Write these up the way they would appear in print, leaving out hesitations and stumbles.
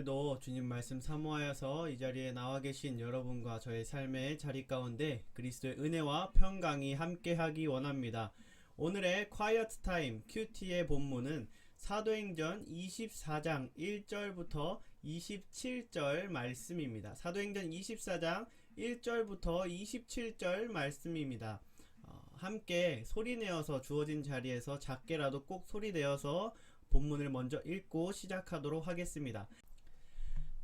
오늘도 주님 말씀 사모하여서 이 자리에 나와 계신 여러분과 저의 삶의 자리 가운데 그리스도의 은혜와 평강이 함께하기 원합니다. 오늘의 quiet time 큐티의 본문은 사도행전 24장 1절부터 27절 말씀입니다. 사도행전 24장 1절부터 27절 말씀입니다. 함께 소리내어서 주어진 자리에서 작게라도 꼭 소리내어서 본문을 먼저 읽고 시작하도록 하겠습니다.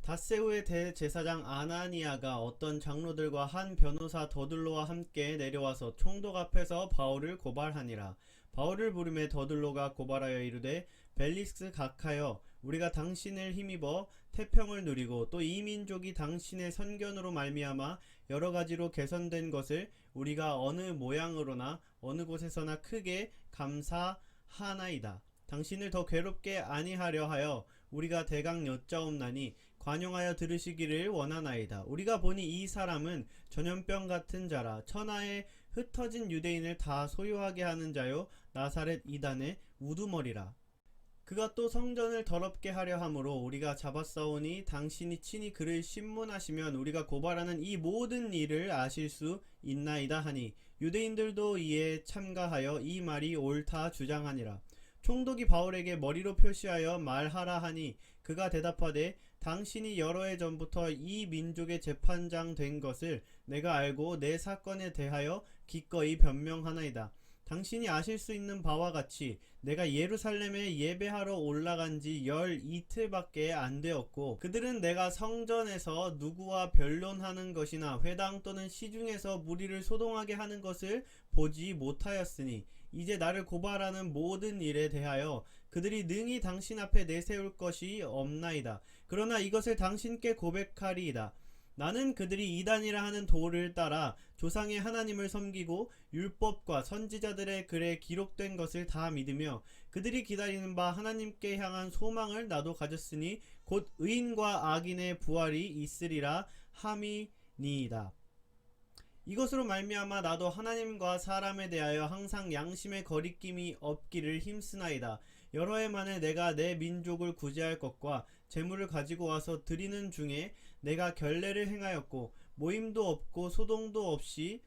닷새우의 대제사장 아나니아가 어떤 장로들과 한 변호사 더들로와 함께 내려와서 총독 앞에서 바울을 고발하니라. 바울을 부르매 더들로가 고발하여 이르되 벨릭스 각하여 우리가 당신을 힘입어 태평을 누리고 또 이 민족이 당신의 선견으로 말미암아 여러 가지로 개선된 것을 우리가 어느 모양으로나 어느 곳에서나 크게 감사하나이다. 당신을 더 괴롭게 아니하려 하여 우리가 대강 여짜옵나니 관용하여 들으시기를 원하나이다. 우리가 보니 이 사람은 전염병 같은 자라 천하에 흩어진 유대인을 다 소유하게 하는 자요 나사렛 이단의 우두머리라. 그가 또 성전을 더럽게 하려 함으로 우리가 잡았사오니 당신이 친히 그를 신문하시면 우리가 고발하는 이 모든 일을 아실 수 있나이다 하니 유대인들도 이에 참가하여 이 말이 옳다 주장하니라. 총독이 바울에게 머리로 표시하여 말하라 하니 그가 대답하되 당신이 여러 해 전부터 이 민족의 재판장 된 것을 내가 알고 내 사건에 대하여 기꺼이 변명하나이다. 당신이 아실 수 있는 바와 같이 내가 예루살렘에 예배하러 올라간 지 12이틀밖에 안 되었고 그들은 내가 성전에서 누구와 변론하는 것이나 회당 또는 시중에서 무리를 소동하게 하는 것을 보지 못하였으니 이제 나를 고발하는 모든 일에 대하여 그들이 능히 당신 앞에 내세울 것이 없나이다. 그러나 이것을 당신께 고백하리이다. 나는 그들이 이단이라 하는 도를 따라 조상의 하나님을 섬기고 율법과 선지자들의 글에 기록된 것을 다 믿으며 그들이 기다리는 바 하나님께 향한 소망을 나도 가졌으니 곧 의인과 악인의 부활이 있으리라 함이니이다. 이것으로 말미암아 나도 하나님과 사람에 대하여 항상 양심의 거리낌이 없기를 힘쓰나이다. 여러 해 만에 내가 내 민족을 구제할 것과 재물을 가지고 와서 드리는 중에 내가 결례를 행하였고 모임도 없고 소동도 없이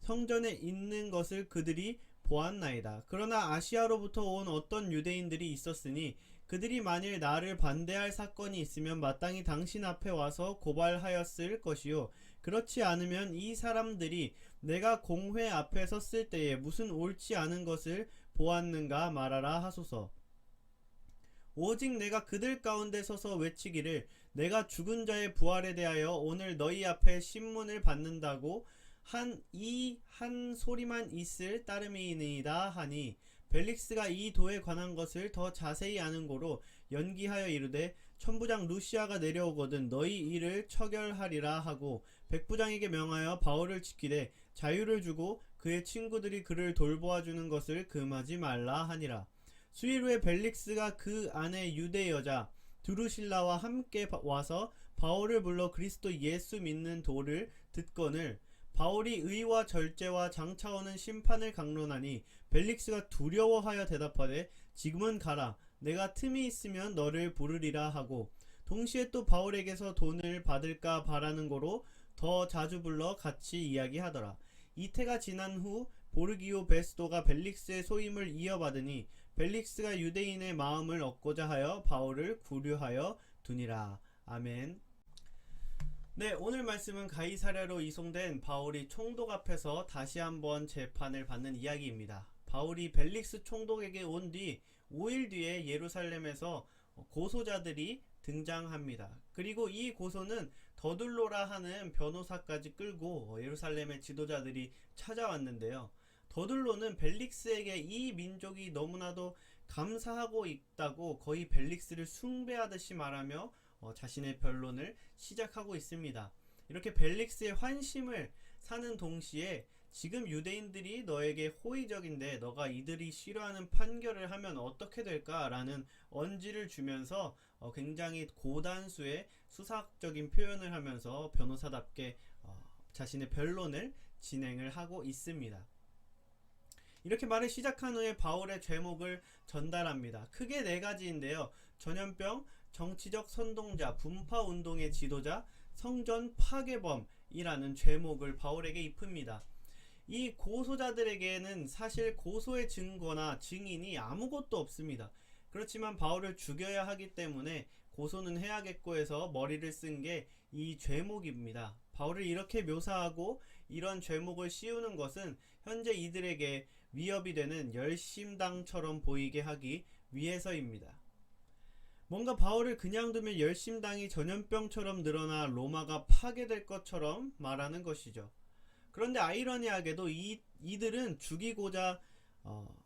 성전에 있는 것을 그들이 보았나이다. 그러나 아시아로부터 온 어떤 유대인들이 있었으니 그들이 만일 나를 반대할 사건이 있으면 마땅히 당신 앞에 와서 고발하였을 것이요 그렇지 않으면 이 사람들이 내가 공회 앞에 섰을 때에 무슨 옳지 않은 것을 보았는가 말하라 하소서. 오직 내가 그들 가운데 서서 외치기를 내가 죽은 자의 부활에 대하여 오늘 너희 앞에 신문을 받는다고 한 소리만 있을 따름이니이다 하니 벨릭스가 이 도에 관한 것을 더 자세히 아는 고로 연기하여 이르되 천부장 루시아가 내려오거든 너희 일을 처결하리라 하고 백부장에게 명하여 바울을 지키되 자유를 주고 그의 친구들이 그를 돌보아주는 것을 금하지 말라 하니라. 수일 후에 벨릭스가 그 아내 유대 여자 드루실라와 함께 와서 바울을 불러 그리스도 예수 믿는 도를 듣거늘 바울이 의와 절제와 장차오는 심판을 강론하니 벨릭스가 두려워하여 대답하되 지금은 가라 내가 틈이 있으면 너를 부르리라 하고 동시에 또 바울에게서 돈을 받을까 바라는 거로 더 자주 불러 같이 이야기하더라. 이태가 지난 후 보르기오 베스도가 벨릭스의 소임을 이어받으니 벨릭스가 유대인의 마음을 얻고자 하여 바울을 구류하여 두니라. 아멘. 네, 오늘 말씀은 가이사랴로 이송된 바울이 총독 앞에서 다시 한번 재판을 받는 이야기입니다. 바울이 벨릭스 총독에게 온 뒤 5일 뒤에 예루살렘에서 고소자들이 등장합니다. 그리고 이 고소는 더둘로라 하는 변호사까지 끌고 예루살렘의 지도자들이 찾아왔는데요. 더둘로는 벨릭스에게 이 민족이 너무나도 감사하고 있다고 거의 벨릭스를 숭배하듯이 말하며 자신의 변론을 시작하고 있습니다. 이렇게 벨릭스의 환심을 사는 동시에 지금 유대인들이 너에게 호의적인데 너가 이들이 싫어하는 판결을 하면 어떻게 될까? 라는 언지를 주면서 굉장히 고단수의 수사적인 표현을 하면서 변호사답게 자신의 변론을 진행을 하고 있습니다. 이렇게 말을 시작한 후에 바울의 죄목을 전달합니다. 크게 네 가지인데요. 전염병, 정치적 선동자, 분파운동의 지도자, 성전 파괴범이라는 죄목을 바울에게 입힙니다. 이 고소자들에게는 사실 고소의 증거나 증인이 아무것도 없습니다. 그렇지만 바울을 죽여야 하기 때문에 고소는 해야겠고 해서 머리를 쓴 게 이 죄목입니다. 바울을 이렇게 묘사하고 이런 죄목을 씌우는 것은 현재 이들에게 위협이 되는 열심당처럼 보이게 하기 위해서입니다. 뭔가 바울을 그냥 두면 열심당이 전염병처럼 늘어나 로마가 파괴될 것처럼 말하는 것이죠. 그런데 아이러니하게도 이들은 죽이고자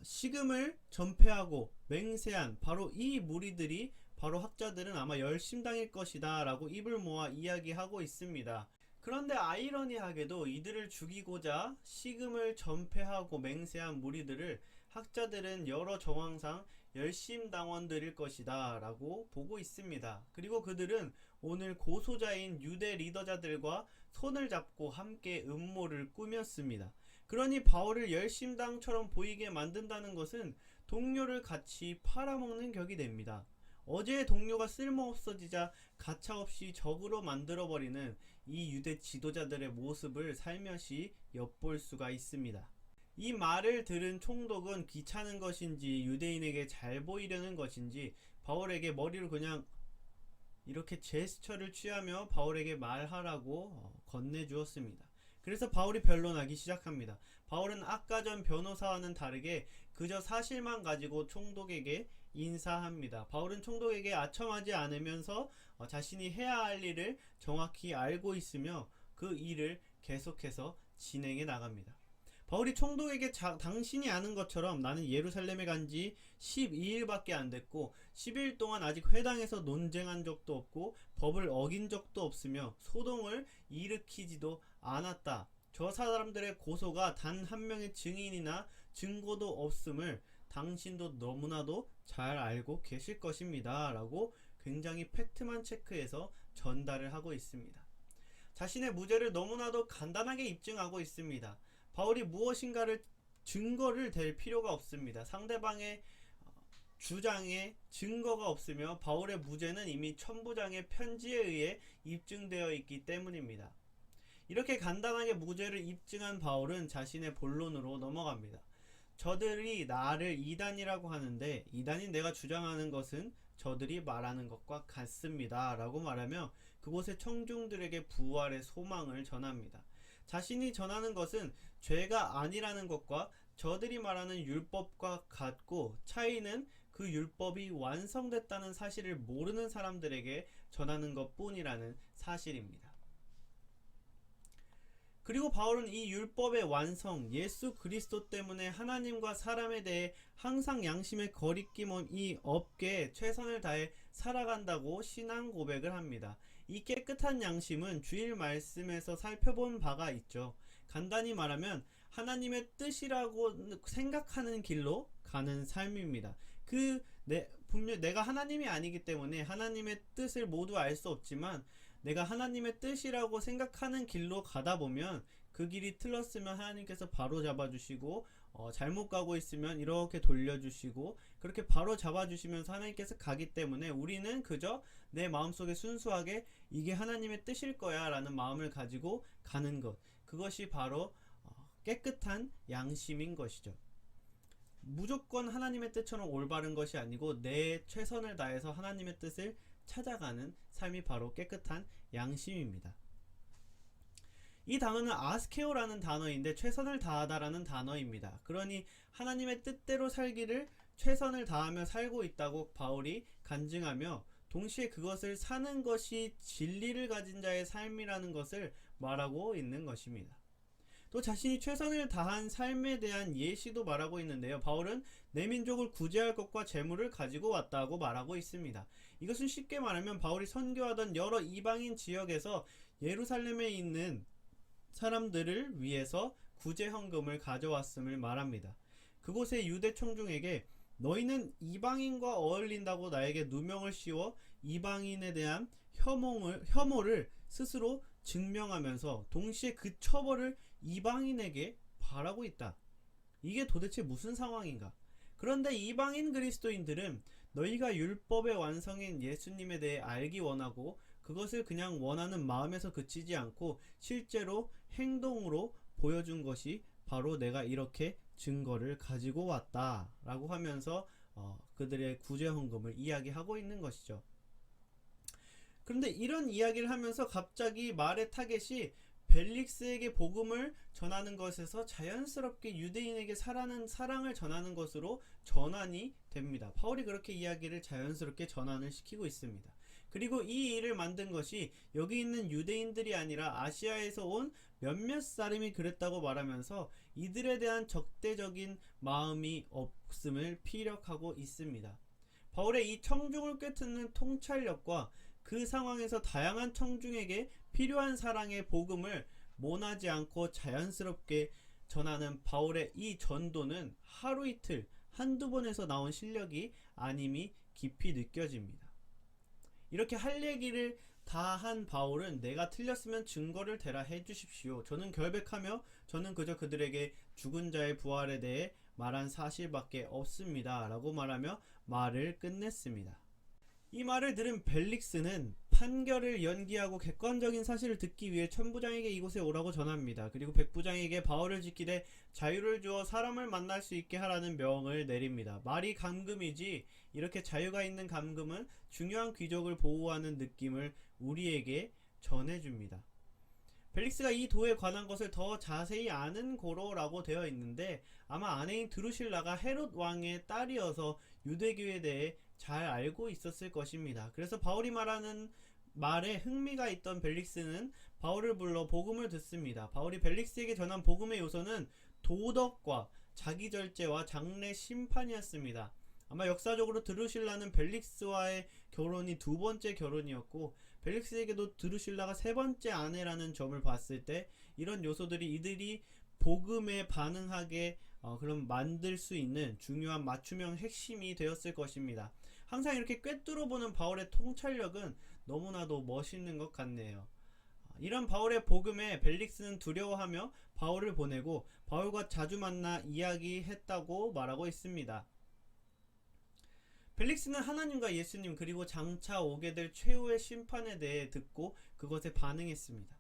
식음을 전폐하고 맹세한 바로 이 무리들이 바로 학자들은 아마 열심당일 것이다 라고 입을 모아 이야기하고 있습니다. 그런데 아이러니하게도 이들을 죽이고자 식음을 전폐하고 맹세한 무리들을 학자들은 여러 정황상 열심당원들일 것이다 라고 보고 있습니다. 그리고 그들은 오늘 고소자인 유대 리더자들과 손을 잡고 함께 음모를 꾸몄습니다. 그러니 바울을 열심당처럼 보이게 만든다는 것은 동료를 같이 팔아먹는 격이 됩니다. 어제의 동료가 쓸모없어지자 가차없이 적으로 만들어버리는 이 유대 지도자들의 모습을 살며시 엿볼 수가 있습니다. 이 말을 들은 총독은 귀찮은 것인지 유대인에게 잘 보이려는 것인지 바울에게 머리를 그냥 이렇게 제스처를 취하며 바울에게 말하라고 건네주었습니다. 그래서 바울이 변론하기 시작합니다. 바울은 아까 전 변호사와는 다르게 그저 사실만 가지고 총독에게 인사합니다. 바울은 총독에게 아첨하지 않으면서 자신이 해야 할 일을 정확히 알고 있으며 그 일을 계속해서 진행해 나갑니다. 바울이 총독에게 당신이 아는 것처럼 나는 예루살렘에 간지 12일밖에 안 됐고 10일 동안 아직 회당에서 논쟁한 적도 없고 법을 어긴 적도 없으며 소동을 일으키지도 않았다. 저 사람들의 고소가 단 한 명의 증인이나 증거도 없음을 당신도 너무나도 잘 알고 계실 것입니다. 라고 굉장히 팩트만 체크해서 전달을 하고 있습니다. 자신의 무죄를 너무나도 간단하게 입증하고 있습니다. 바울이 무엇인가를 증거를 댈 필요가 없습니다. 상대방의 주장에 증거가 없으며 바울의 무죄는 이미 천부장의 편지에 의해 입증되어 있기 때문입니다. 이렇게 간단하게 무죄를 입증한 바울은 자신의 본론으로 넘어갑니다. 저들이 나를 이단이라고 하는데 이단인 내가 주장하는 것은 저들이 말하는 것과 같습니다. 라고 말하며 그곳의 청중들에게 부활의 소망을 전합니다. 자신이 전하는 것은 죄가 아니라는 것과 저들이 말하는 율법과 같고 차이는 그 율법이 완성됐다는 사실을 모르는 사람들에게 전하는 것뿐이라는 사실입니다. 그리고 바울은 이 율법의 완성, 예수 그리스도 때문에 하나님과 사람에 대해 항상 양심의 거리낌이 없게 최선을 다해 살아간다고 신앙 고백을 합니다. 이 깨끗한 양심은 주일 말씀에서 살펴본 바가 있죠. 간단히 말하면 하나님의 뜻이라고 생각하는 길로 가는 삶입니다. 분명 내가 하나님이 아니기 때문에 하나님의 뜻을 모두 알 수 없지만 내가 하나님의 뜻이라고 생각하는 길로 가다 보면 그 길이 틀렸으면 하나님께서 바로 잡아주시고 잘못 가고 있으면 이렇게 돌려주시고 그렇게 바로 잡아주시면서 하나님께서 가기 때문에 우리는 그저 내 마음속에 순수하게 이게 하나님의 뜻일 거야 라는 마음을 가지고 가는 것, 그것이 바로 깨끗한 양심인 것이죠. 무조건 하나님의 뜻처럼 올바른 것이 아니고 내 최선을 다해서 하나님의 뜻을 찾아가는 삶이 바로 깨끗한 양심입니다. 이 단어는 아스케오라는 단어인데 최선을 다하다라는 단어입니다. 그러니 하나님의 뜻대로 살기를 최선을 다하며 살고 있다고 바울이 간증하며 동시에 그것을 사는 것이 진리를 가진 자의 삶이라는 것을 말하고 있는 것입니다. 또 자신이 최선을 다한 삶에 대한 예시도 말하고 있는데요. 바울은 내 민족을 구제할 것과 재물을 가지고 왔다고 말하고 있습니다. 이것은 쉽게 말하면 바울이 선교하던 여러 이방인 지역에서 예루살렘에 있는 사람들을 위해서 구제 헌금을 가져왔음을 말합니다. 그곳의 유대 청중에게 너희는 이방인과 어울린다고 나에게 누명을 씌워 이방인에 대한 혐오를 스스로 증명하면서 동시에 그 처벌을 이방인에게 바라고 있다. 이게 도대체 무슨 상황인가? 그런데 이방인 그리스도인들은 너희가 율법의 완성인 예수님에 대해 알기 원하고 그것을 그냥 원하는 마음에서 그치지 않고 실제로 행동으로 보여준 것이 바로 내가 이렇게 증거를 가지고 왔다 라고 하면서 그들의 구제 헌금을 이야기하고 있는 것이죠. 그런데 이런 이야기를 하면서 갑자기 말의 타겟이 벨릭스에게 복음을 전하는 것에서 자연스럽게 유대인에게 사랑을 전하는 것으로 전환이 됩니다. 바울이 그렇게 이야기를 자연스럽게 전환을 시키고 있습니다. 그리고 이 일을 만든 것이 여기 있는 유대인들이 아니라 아시아에서 온 몇몇 사람이 그랬다고 말하면서 이들에 대한 적대적인 마음이 없음을 피력하고 있습니다. 바울의 이 청중을 꿰뚫는 통찰력과 그 상황에서 다양한 청중에게 필요한 사랑의 복음을 모나지 않고 자연스럽게 전하는 바울의 이 전도는 하루 이틀 한두 번에서 나온 실력이 아님이 깊이 느껴집니다. 이렇게 할 얘기를 다 한 바울은 내가 틀렸으면 증거를 대라 해주십시오. 저는 결백하며 저는 그저 그들에게 죽은 자의 부활에 대해 말한 사실밖에 없습니다. 라고 말하며 말을 끝냈습니다. 이 말을 들은 벨릭스는 판결을 연기하고 객관적인 사실을 듣기 위해 천부장에게 이곳에 오라고 전합니다. 그리고 백부장에게 바울을 지키되 자유를 주어 사람을 만날 수 있게 하라는 명을 내립니다. 말이 감금이지 이렇게 자유가 있는 감금은 중요한 귀족을 보호하는 느낌을 우리에게 전해줍니다. 벨릭스가 이 도에 관한 것을 더 자세히 아는 고로라고 되어 있는데 아마 아내인 드루실라가 헤롯 왕의 딸이어서 유대교에 대해 잘 알고 있었을 것입니다. 그래서 바울이 말하는 말에 흥미가 있던 벨릭스는 바울을 불러 복음을 듣습니다. 바울이 벨릭스에게 전한 복음의 요소는 도덕과 자기절제와 장래 심판이었습니다. 아마 역사적으로 드루실라는 벨릭스와의 결혼이 두 번째 결혼이었고 벨릭스에게도 드루실라가 세 번째 아내라는 점을 봤을 때 이런 요소들이 이들이 복음에 반응하게 그럼 만들 수 있는 중요한 맞춤형 핵심이 되었을 것입니다. 항상 이렇게 꿰뚫어보는 바울의 통찰력은 너무나도 멋있는 것 같네요. 이런 바울의 복음에 벨릭스는 두려워하며 바울을 보내고 바울과 자주 만나 이야기했다고 말하고 있습니다. 벨릭스는 하나님과 예수님 그리고 장차 오게 될 최후의 심판에 대해 듣고 그것에 반응했습니다.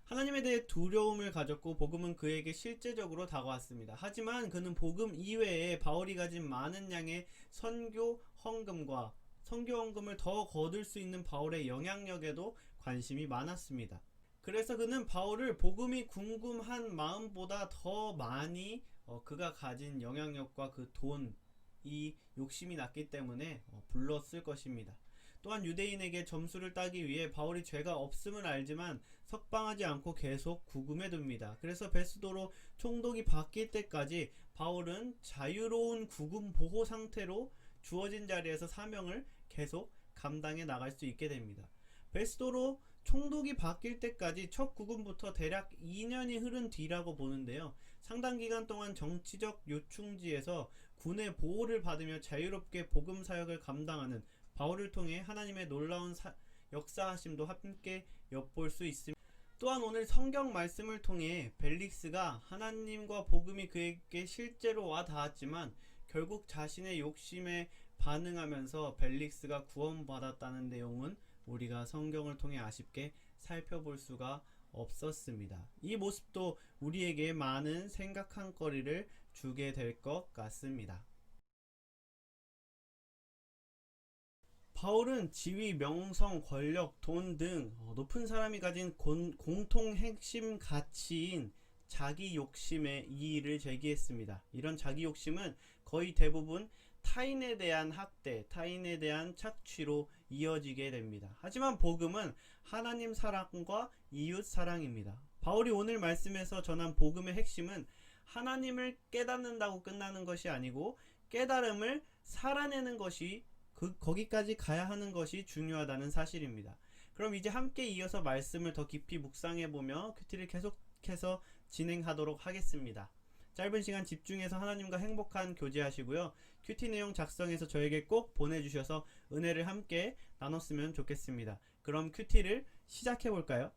하나님에 대해 두려움을 가졌고 복음은 그에게 실제적으로 다가왔습니다. 하지만 그는 복음 이외에 바울이 가진 많은 양의 선교 헌금을 더 거둘 수 있는 바울의 영향력에도 관심이 많았습니다. 그래서 그는 바울을 복음이 궁금한 마음보다 더 많이 그가 가진 영향력과 그 돈이 욕심이 났기 때문에 불렀을 것입니다. 또한 유대인에게 점수를 따기 위해 바울이 죄가 없음을 알지만 석방하지 않고 계속 구금해 둡니다. 그래서 베스도로 총독이 바뀔 때까지 바울은 자유로운 구금 보호 상태로 주어진 자리에서 사명을 계속 감당해 나갈 수 있게 됩니다. 베스도로 총독이 바뀔 때까지 첫 구금부터 대략 2년이 흐른 뒤라고 보는데요. 상당 기간 동안 정치적 요충지에서 군의 보호를 받으며 자유롭게 복음 사역을 감당하는 바울을 통해 하나님의 놀라운 역사하심도 함께 엿볼 수 있습니다. 또한 오늘 성경 말씀을 통해 벨릭스가 하나님과 복음이 그에게 실제로 와 닿았지만 결국 자신의 욕심에 반응하면서 벨릭스가 구원받았다는 내용은 우리가 성경을 통해 아쉽게 살펴볼 수가 없었습니다. 이 모습도 우리에게 많은 생각한 거리를 주게 될 것 같습니다. 바울은 지위, 명성, 권력, 돈 등 높은 사람이 가진 공통 핵심 가치인 자기 욕심에 이의를 제기했습니다. 이런 자기 욕심은 거의 대부분 타인에 대한 학대, 타인에 대한 착취로 이어지게 됩니다. 하지만 복음은 하나님 사랑과 이웃 사랑입니다. 바울이 오늘 말씀에서 전한 복음의 핵심은 하나님을 깨닫는다고 끝나는 것이 아니고 깨달음을 살아내는 것이 거기까지 가야 하는 것이 중요하다는 사실입니다. 그럼 이제 함께 이어서 말씀을 더 깊이 묵상해보며 큐티를 계속해서 진행하도록 하겠습니다. 짧은 시간 집중해서 하나님과 행복한 교제하시고요. 큐티 내용 작성해서 저에게 꼭 보내주셔서 은혜를 함께 나눴으면 좋겠습니다. 그럼 큐티를 시작해볼까요?